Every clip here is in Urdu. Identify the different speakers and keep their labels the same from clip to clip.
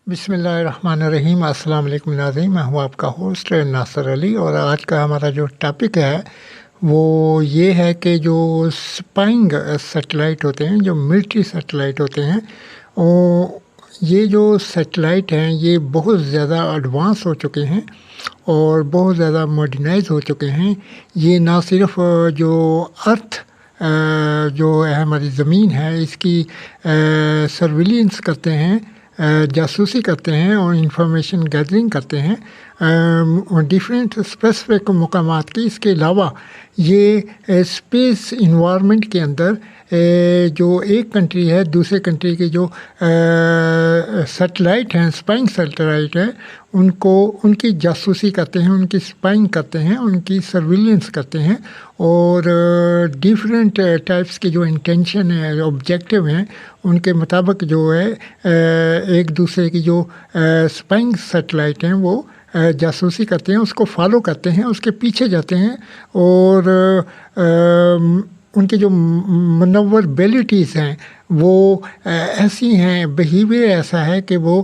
Speaker 1: بسم اللہ الرحمن الرحیم۔ السلام علیکم ناظرین، میں ہوں آپ کا ہوسٹ ناصر علی، اور آج کا ہمارا جو ٹاپک ہے وہ یہ ہے کہ جو اسپائنگ سیٹلائٹ ہوتے ہیں، جو ملٹری سیٹلائٹ ہوتے ہیں، یہ جو سیٹلائٹ ہیں یہ بہت زیادہ ایڈوانس ہو چکے ہیں اور بہت زیادہ ماڈرنائز ہو چکے ہیں۔ یہ نہ صرف جو ارتھ جو ہماری زمین ہے اس کی سرویلنس کرتے ہیں، جاسوسی کرتے ہیں اور انفارمیشن گیدرنگ کرتے ہیں ڈیفرینٹ اسپیسیفک مقامات کی۔ اس کے علاوہ یہ اسپیس انوائرمنٹ کے اندر جو ایک کنٹری ہے دوسرے کنٹری کے جو سیٹلائٹ ہیں، اسپائنگ سیٹلائٹ ہیں، ان کی جاسوسی کرتے ہیں، ان کی اسپائنگ کرتے ہیں، ان کی سرویلنس کرتے ہیں، اور ڈیفرینٹ ٹائپس کے جو انٹینشن ہیں، جو آبجیکٹیو ہیں، ان کے مطابق جو ہے ایک دوسرے کی جو اسپائنگ سیٹلائٹ ہیں وہ جاسوسی کرتے ہیں، اس کو فالو کرتے ہیں، اس کے پیچھے جاتے ہیں، اور ان کی جو منوربلٹیز ہیں وہ ایسی ہیں، بیہیویئر ایسا ہے کہ وہ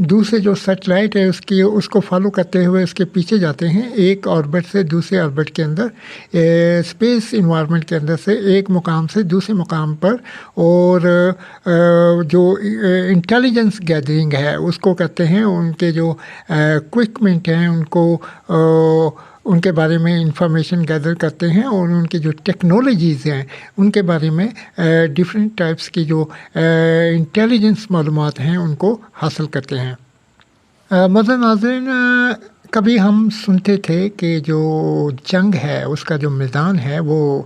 Speaker 1: دوسرے جو سیٹلائٹ ہے اس کو فالو کرتے ہوئے اس کے پیچھے جاتے ہیں، ایک آربٹ سے دوسرے آربٹ کے اندر، اسپیس انوائرمنٹ کے اندر سے ایک مقام سے دوسرے مقام پر، اور جو انٹیلیجنس گیدرنگ ہے اس کو کرتے ہیں، ان کے جو اکوپمنٹ ہیں ان کے بارے میں انفارمیشن گیدر کرتے ہیں، اور ان کی جو ٹیکنالوجیز ہیں ان کے بارے میں ڈفرینٹ ٹائپس کی جو انٹیلیجنس معلومات ہیں ان کو حاصل کرتے ہیں۔ مثلاً ناظرین، کبھی ہم سنتے تھے کہ جو جنگ ہے اس کا جو میدان ہے وہ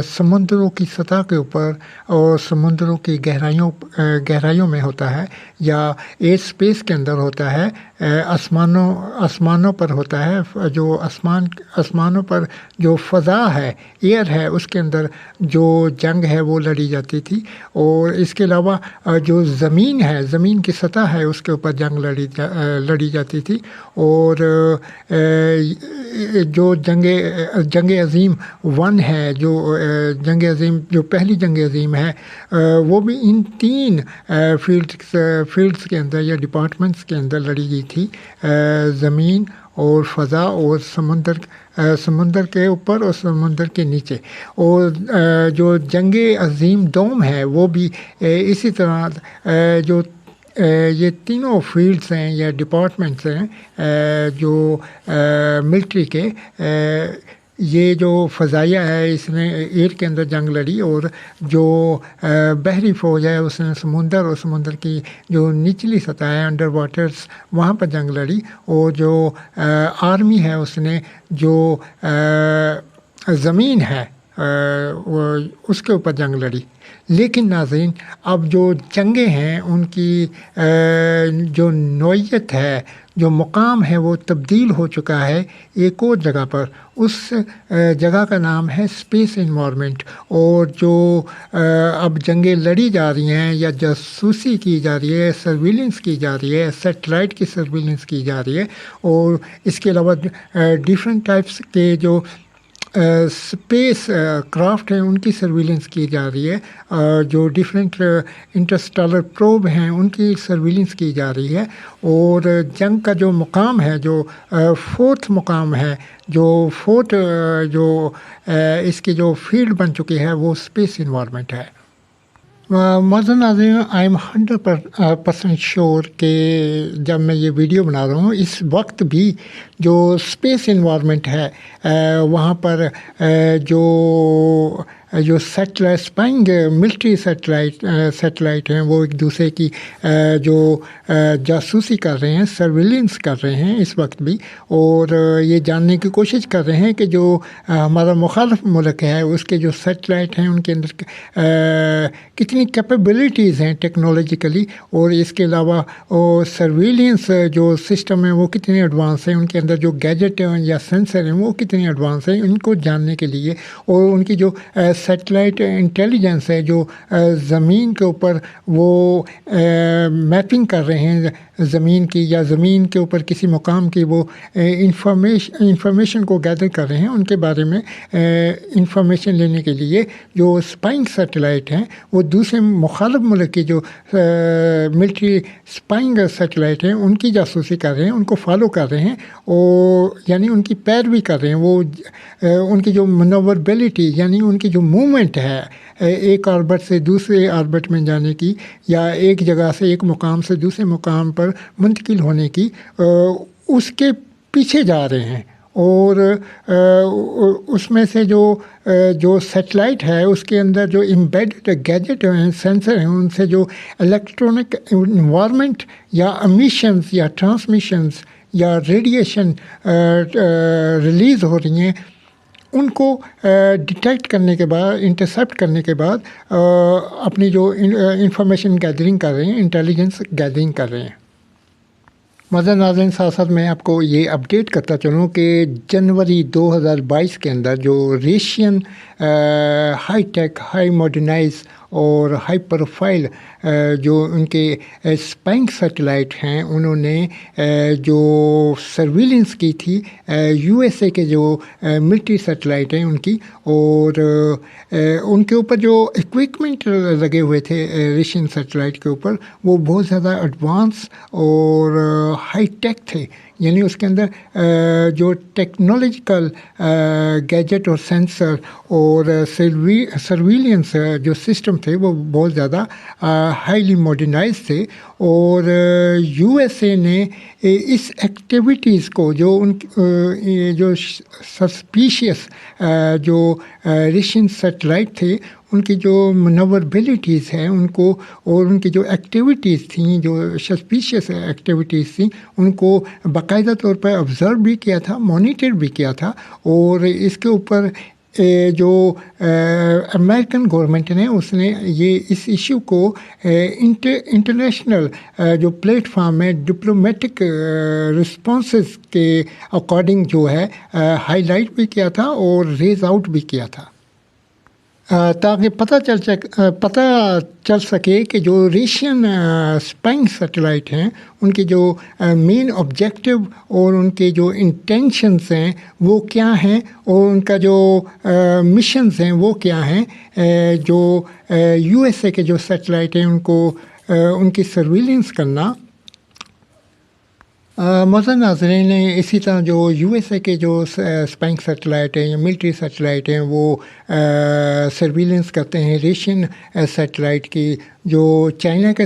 Speaker 1: سمندروں کی سطح کے اوپر اور سمندروں کی گہرائیوں میں ہوتا ہے، یا ایئر اسپیس کے اندر ہوتا ہے، آسمانوں پر ہوتا ہے، جو آسمانوں پر جو فضا ہے، ایئر ہے، اس کے اندر جو جنگ ہے وہ لڑی جاتی تھی۔ اور اس کے علاوہ جو زمین ہے، زمین کی سطح ہے، اس کے اوپر جنگ لڑی جاتی تھی، اور جو جنگ عظیم 1 ہے، جو جنگ عظیم جو پہلی جنگ عظیم ہے، وہ بھی ان 3 فیلڈز کے اندر یا ڈپارٹمنٹس کے اندر لڑی گئی تھی، زمین اور فضا اور سمندر کے اوپر اور سمندر کے نیچے۔ اور جو جنگ عظیم 2 ہے وہ بھی اسی طرح جو یہ تینوں فیلڈز ہیں یا ڈپارٹمنٹس ہیں جو ملٹری کے، یہ جو فضائیہ ہے اس نے ایئر کے اندر جنگ لڑی، اور جو بحری فوج ہے اس نے سمندر اور سمندر کی جو نچلی سطح ہے، انڈر واٹرز، وہاں پر جنگ لڑی، اور جو آرمی ہے اس نے جو زمین ہے اس کے اوپر جنگ لڑی۔ لیکن ناظرین، اب جو جنگیں ہیں ان کی جو نوعیت ہے، جو مقام ہے وہ تبدیل ہو چکا ہے ایک اور جگہ پر۔ اس جگہ کا نام ہے اسپیس انوائرمنٹ، اور جو اب جنگیں لڑی جا رہی ہیں یا جاسوسی کی جا رہی ہے، سرویلنس کی جا رہی ہے، سیٹلائٹ کی سرویلنس کی جا رہی ہے، اور اس کے علاوہ ڈیفرنٹ ٹائپس کے جو اسپیس کرافٹ ہیں ان کی سرویلنس کی جا رہی ہے، جو ڈیفرینٹ انٹرسٹیلر پروب ہیں ان کی سرویلنس کی جا رہی ہے، اور جنگ کا جو مقام ہے، جو 4th مقام ہے، جو 4th جو اس کی جو فیلڈ بن چکی ہے وہ اسپیس انوائرمنٹ ہے۔ معزز ناظرین، آئی ایم 100% شیور کہ جب میں یہ ویڈیو بنا رہا ہوں اس وقت بھی جو اسپیس انوائرمنٹ ہے وہاں پر جو سیٹلائٹ اسپائنگ ملٹری سیٹلائٹ ہیں وہ ایک دوسرے کی جو جاسوسی کر رہے ہیں، سرویلنس کر رہے ہیں اس وقت بھی، اور یہ جاننے کی کوشش کر رہے ہیں کہ جو ہمارا مخالف ملک ہے اس کے جو سیٹلائٹ ہیں ان کے اندر کتنی کیپیبلٹیز ہیں ٹیکنالوجیکلی، اور اس کے علاوہ سرویلنس جو سسٹم ہے وہ کتنے ایڈوانس ہیں، ان کے اندر جو گیجٹ ہیں یا سینسر ہیں وہ کتنے ایڈوانس ہیں، ان کو جاننے کے لیے، اور ان کی جو سیٹلائٹ انٹیلیجنس ہے جو زمین کے اوپر وہ میپنگ کر رہے ہیں زمین کی یا زمین کے اوپر کسی مقام کی وہ انفارمیشن کو گیدر کر رہے ہیں، ان کے بارے میں انفارمیشن لینے کے لیے جو اسپائنگ سیٹلائٹ ہیں وہ دوسرے مخالف ملک کی جو ملٹری اسپائنگ سیٹلائٹ ہیں ان کی جاسوسی کر رہے ہیں، ان کو فالو کر رہے ہیں، اور یعنی ان کی پیروی کر رہے ہیں. وہ ان کی جو منوربلٹی یعنی ان کی جو موومنٹ ہے ایک آربٹ سے دوسرے آربٹ میں جانے کی یا ایک جگہ سے ایک مقام سے دوسرے مقام پر منتقل ہونے کی، اس کے پیچھے جا رہے ہیں. اور اس میں سے جو سیٹلائٹ ہے اس کے اندر جو امبیڈڈ گیجٹ ہیں، سینسر ہیں، ان سے جو الیکٹرانک انوائرمنٹ یا امیشنز یا ٹرانسمیشنز یا ریڈیشن ریلیز ہو رہی ہیں، ان کو ڈیٹیکٹ کرنے کے بعد، انٹرسیپٹ کرنے کے بعد اپنی جو انفارمیشن گیدرنگ کر رہے ہیں، انٹیلیجنس گیدرنگ کر رہے ہیں. مزید ناظرین، ساتھ ساتھ میں آپ کو یہ اپڈیٹ کرتا چلوں کہ جنوری 2022 کے اندر جو ریشین ہائی ٹیک، ہائی ماڈرنائز اور ہائی پروفائل جو ان کے اسپائنگ سیٹلائٹ ہیں، انہوں نے جو سرویلنس کی تھی یو ایس اے کے جو ملٹری سیٹلائٹ ہیں ان کی، اور ان کے اوپر جو اکوپمنٹ لگے ہوئے تھے ریشین سیٹلائٹ کے اوپر، وہ بہت زیادہ ایڈوانس اور ہائی ٹیک تھے. یعنی اس کے اندر جو ٹیکنالوجیکل گیجٹ اور سینسر اور سرویلنس جو سسٹم تھے وہ بہت زیادہ ہائیلی ماڈرنائز تھے. اور یو ایس اے نے اس ایکٹیویٹیز کو جو جو سسپیشیس جو ریشین سیٹلائٹ تھے ان کی جو منوربلٹیز ہیں ان کو، اور ان کی جو ایکٹیویٹیز تھیں، جو سسپیشیس ایکٹیویٹیز تھیں، ان کو باقاعدہ طور پر آبزرو بھی کیا تھا، مانیٹر بھی کیا تھا. اور اس کے اوپر جو امریکن گورنمنٹ نے اس ایشو کو انٹرنیشنل جو پلیٹ فارم ہے ڈپلومیٹک رسپانسز کے اکارڈنگ جو ہے ہائی لائٹ بھی کیا تھا اور ریز آؤٹ بھی کیا تھا، تاکہ پتہ چل سکے کہ جو ریشین اسپائنگ سیٹلائٹ ہیں ان کے جو مین آبجیکٹو اور ان کے جو انٹینشنز ہیں وہ کیا ہیں، اور ان کا جو مشنز ہیں وہ کیا ہیں. جو یو ایس اے کے جو سیٹلائٹ ہیں ان کی سرویلنس کرنا. معزز ناظرین، اسی طرح جو یو ایس اے کے جو اسپائنگ سیٹلائٹ ہیں یا ملٹری سیٹلائٹ ہیں وہ سرویلنس کرتے ہیں ریشین سیٹلائٹ کی. جو چائنا کے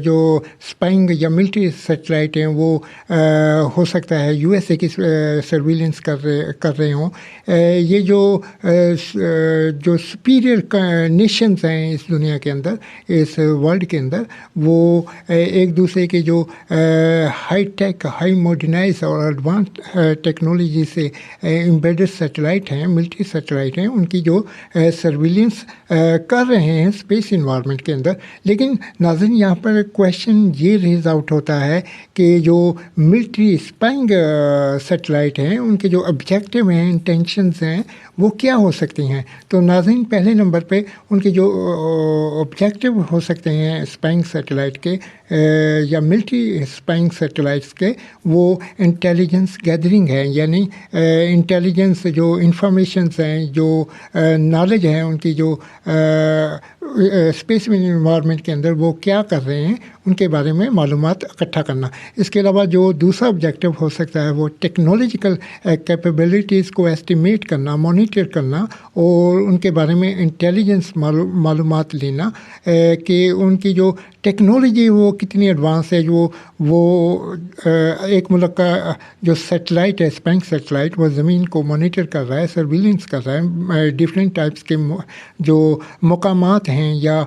Speaker 1: جو اسپائنگ یا ملٹری سیٹلائٹ ہیں وہ ہو سکتا ہے یو ایس اے کی سرویلنس کر رہے ہوں. یہ جو سپیریئر نیشنز ہیں اس دنیا کے اندر، اس ورلڈ کے اندر، وہ ایک دوسرے کے جو ہائی ٹیک، ہائی ماڈرنائز اور ایڈوانس ٹیکنالوجی سے امبیڈڈ سیٹلائٹ ہیں، ملٹری سیٹلائٹ ہیں، ان کی جو سرویلنس کر رہے ہیں اسپیس انوائرمنٹ کے اندر. لیکن ناظرین، یہاں پر کویشچن یہ ریز آؤٹ ہوتا ہے کہ جو ملٹری اسپائنگ سیٹلائٹ ہیں ان کے جو آبجیکٹو ہیں، انٹینشنز ہیں، وہ کیا ہو سکتی ہیں. تو ناظرین، پہلے نمبر پہ ان کے جو آبجیکٹو ہو سکتے ہیں اسپائنگ سیٹلائٹ کے یا ملٹری اسپائنگ سیٹلائٹس کے، وہ انٹیلیجنس گیدرنگ ہے. یعنی انٹیلیجنس جو انفارمیشنز ہیں، جو نالج ہے ان کی، جو اسپیس انوائرمنٹ کے اندر وہ کیا کر رہے ہیں ان کے بارے میں معلومات اکٹھا کرنا. اس کے علاوہ جو دوسرا آبجیکٹو ہو سکتا ہے وہ ٹیکنالوجیکل کیپیبلٹیز کو ایسٹیمیٹ کرنا، مانیٹر کرنا اور ان کے بارے میں انٹیلیجنس معلومات لینا کہ ان کی جو ٹیکنالوجی وہ کتنی ایڈوانس ہے. وہ ایک ملک کا جو سیٹلائٹ ہے، اسپائنگ سیٹلائٹ، وہ زمین کو مانیٹر کر رہا ہے، سرویلنس کر رہا ہے ڈفرینٹ ٹائپس کے جو مقامات ہیں یا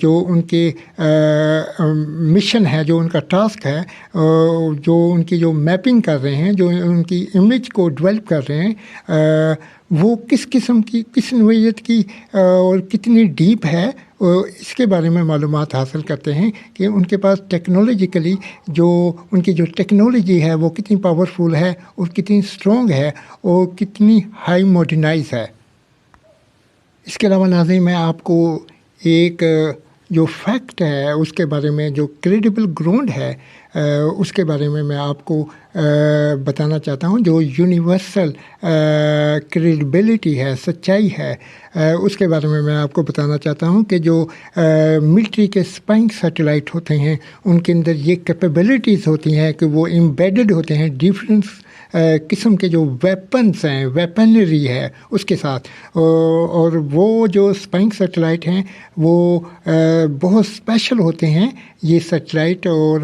Speaker 1: جو ان کے مشن ہے، جو ان کا ٹاسک ہے، جو ان کی جو میپنگ کر رہے ہیں، جو ان کی امیج کو ڈیولپ کر رہے ہیں، وہ کس قسم کی، کس نوعیت کی اور کتنی ڈیپ ہے، اس کے بارے میں معلومات حاصل کرتے ہیں کہ ان کے پاس ٹیکنالوجیکلی جو ان کی جو ٹیکنالوجی ہے وہ کتنی پاورفل ہے اور کتنی اسٹرانگ ہے اور کتنی ہائی ماڈرنائز ہے. اس کے علاوہ ناظرین، میں آپ کو ایک جو فیکٹ ہے اس کے بارے میں، جو کریڈیبل گراؤنڈ ہے اس کے بارے میں آپ کو بتانا چاہتا ہوں. جو یونیورسل کریڈیبلٹی ہے، سچائی ہے، اس کے بارے میں آپ کو بتانا چاہتا ہوں کہ جو ملٹری کے اسپائنگ سیٹلائٹ ہوتے ہیں ان کے اندر یہ کیپیبلٹیز ہوتی ہیں کہ وہ امبیڈڈ ہوتے ہیں ڈیفرنٹ قسم کے جو ویپنس ہیں، ویپنری ہے اس کے ساتھ. اور وہ جو اسپائنگ سیٹلائٹ ہیں وہ بہت اسپیشل ہوتے ہیں یہ سیٹلائٹ، اور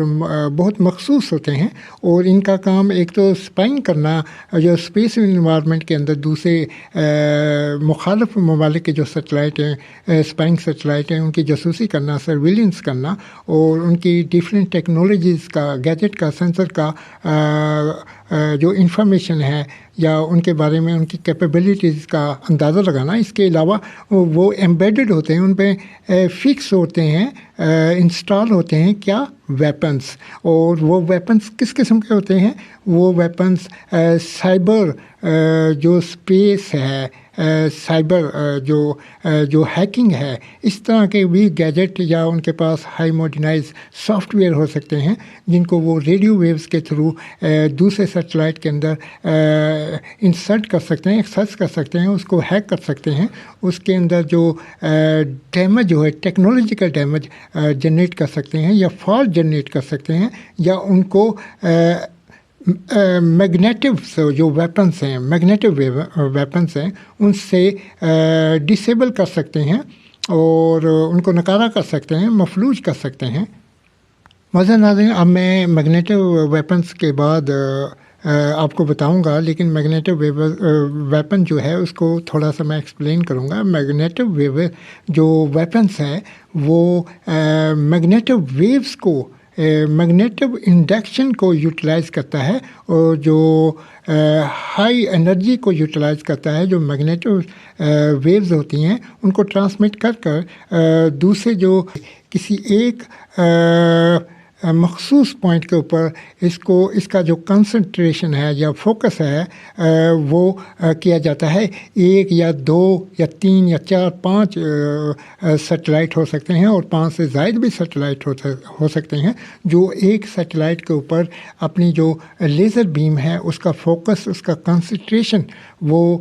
Speaker 1: بہت مخصوص ہوتے ہیں. اور ان کا کام ایک تو اسپائنگ کرنا جو اسپیس انوائرمنٹ کے اندر دوسرے مخالف ممالک کے جو سیٹلائٹ ہیں، اسپائنگ سیٹلائٹ ہیں، ان کی جاسوسی کرنا، سرویلنس کرنا، اور ان کی ڈفرینٹ ٹیکنالوجیز کا، گیجٹ کا، سینسر کا جو انفارمیشن ہے یا ان کے بارے میں ان کی کیپیبلٹیز کا اندازہ لگانا. اس کے علاوہ وہ ایمبیڈڈ ہوتے ہیں، ان پہ فکس ہوتے ہیں، انسٹال ہوتے ہیں کیا ویپنس. اور وہ ویپنس کس قسم کے ہوتے ہیں؟ وہ ویپنس سائبر جو اسپیس ہے، سائبر جو ہیکنگ ہے، اس طرح کے بھی گیجٹ یا ان کے پاس ہائی ماڈرنائز سافٹ ویئر ہو سکتے ہیں جن کو وہ ریڈیو ویوز کے تھرو دوسرے سیٹلائٹ کے اندر انسرٹ کر سکتے ہیں، ایکسیس کر سکتے ہیں، اس کو ہیک کر سکتے ہیں. اس کے اندر جو ڈیمیج جو ہے، ٹیکنالوجیکل ڈیمیج جنریٹ کر سکتے ہیں یا فالٹ جنریٹ کر سکتے ہیں، یا ان کو میگنیٹو جو ویپنس ہیں، میگنیٹو ویپنس ہیں، ان سے ڈسیبل کر سکتے ہیں اور ان کو نکارہ کر سکتے ہیں، مفلوج کر سکتے ہیں. معزز ناظرین، اب میں میگنیٹو ویپنس کے بعد آپ کو بتاؤں گا، لیکن میگنیٹو ویپن جو ہے اس کو تھوڑا سا میں ایکسپلین کروں گا. میگنیٹو جو ویپنس ہے وہ میگنیٹو ویوز کو، میگنیٹو انڈکشن کو یوٹیلائز کرتا ہے، اور جو ہائی انرجی کو یوٹیلائز کرتا ہے. جو میگنیٹو ویوز ہوتی ہیں ان کو ٹرانسمٹ کر دوسرے جو کسی ایک مخصوص پوائنٹ کے اوپر اس کا جو کنسنٹریشن ہے یا فوکس ہے وہ کیا جاتا ہے. ایک یا دو یا تین یا چار، 5 سیٹلائٹ ہو سکتے ہیں، اور 5 سے زائد بھی سیٹلائٹ ہو سکتے ہیں، جو ایک سیٹلائٹ کے اوپر اپنی جو لیزر بیم ہے اس کا فوکس، اس کا کنسنٹریشن وہ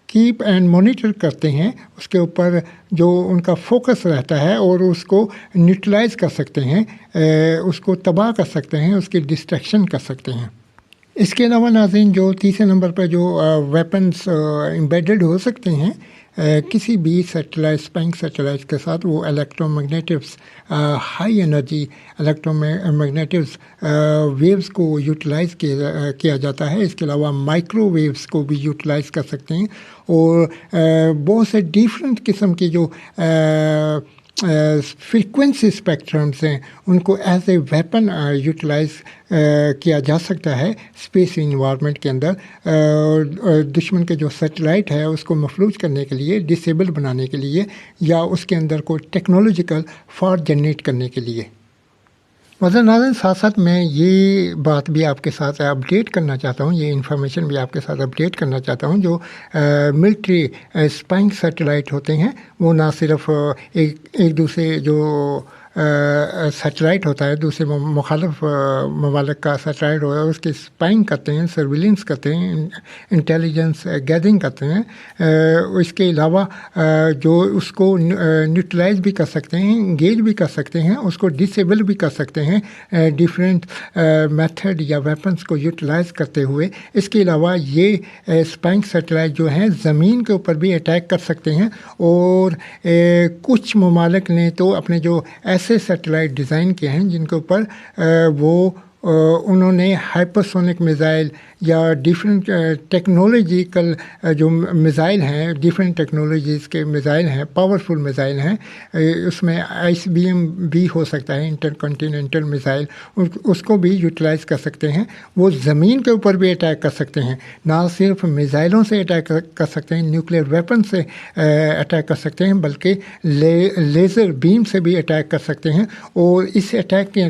Speaker 1: کیپ اینڈ مانیٹر کرتے ہیں. اس کے اوپر جو ان کا فوکس رہتا ہے، اور اس کو نیوٹرلائز کر سکتے ہیں، اس کو تباہ کر سکتے ہیں، اس کی ڈسٹریکشن کر سکتے ہیں. اس کے علاوہ ناظرین، جو تیسرے نمبر پر جو ویپنس امبیڈڈ ہو سکتے ہیں کسی بھی سیٹلائٹ، اسپائنگ سیٹلائٹ کے ساتھ، وہ electro magnetos, high energy electro magnetos waves کو یوٹیلائز کیا جاتا ہے. اس کے علاوہ مائکرو ویوز کو بھی یوٹیلائز کر سکتے ہیں، اور بہت سے ڈیفرنٹ قسم کے جو فریکوینسی اسپیکٹرمس ہیں ان کو ایز اے ویپن یوٹیلائز کیا جا سکتا ہے اسپیس انوائرمنٹ کے اندر. دشمن کے جو سیٹلائٹ ہے اس کو مفلوج کرنے کے لیے، ڈسیبل بنانے کے لیے، یا اس کے اندر کوئی ٹیکنالوجیکل فالٹ جنریٹ کرنے کے لیے. معزز ناظرین، ساتھ ساتھ میں یہ بات بھی آپ کے ساتھ اپڈیٹ کرنا چاہتا ہوں، یہ انفارمیشن بھی آپ کے ساتھ اپڈیٹ کرنا چاہتا ہوں. جو ملٹری اسپائنگ سیٹلائٹ ہوتے ہیں وہ نہ صرف ایک دوسرے جو سیٹلائٹ ہوتا ہے، دوسرے مخالف ممالک کا سیٹلائٹ ہوتا ہے، اس کی اسپائنگ کرتے ہیں، سرویلنس کرتے ہیں، انٹیلیجنس گیدرنگ کرتے ہیں. اس کے علاوہ جو اس کو نیوٹرلائز بھی کر سکتے ہیں، انگیج بھی کر سکتے ہیں، اس کو ڈسیبل بھی کر سکتے ہیں ڈیفرینٹ میتھڈ یا ویپنس کو یوٹیلائز کرتے ہوئے. اس کے علاوہ یہ اسپائنگ سیٹلائٹ جو ہیں زمین کے اوپر بھی اٹیک کر سکتے ہیں، اور کچھ ممالک نے تو اپنے جو ایسے سیٹلائٹ ڈیزائن کیے ہیں جن کے اوپر انہوں نے ہائپرسونک میزائل یا ڈیفرنٹ ٹیکنالوجیکل جو میزائل ہیں، ڈیفرنٹ ٹیکنالوجیز کے میزائل ہیں، پاورفل میزائل ہیں. اس میں ICBM بھی ہو سکتا ہے، انٹر کنٹیننٹل میزائل، اس کو بھی یوٹیلائز کر سکتے ہیں. وہ زمین کے اوپر بھی اٹیک کر سکتے ہیں، نہ صرف میزائلوں سے اٹیک کر سکتے ہیں، نیوکلیئر ویپن سے اٹیک کر سکتے ہیں، بلکہ لیزر بیم سے بھی اٹیک کر سکتے ہیں. اور اس اٹیک کے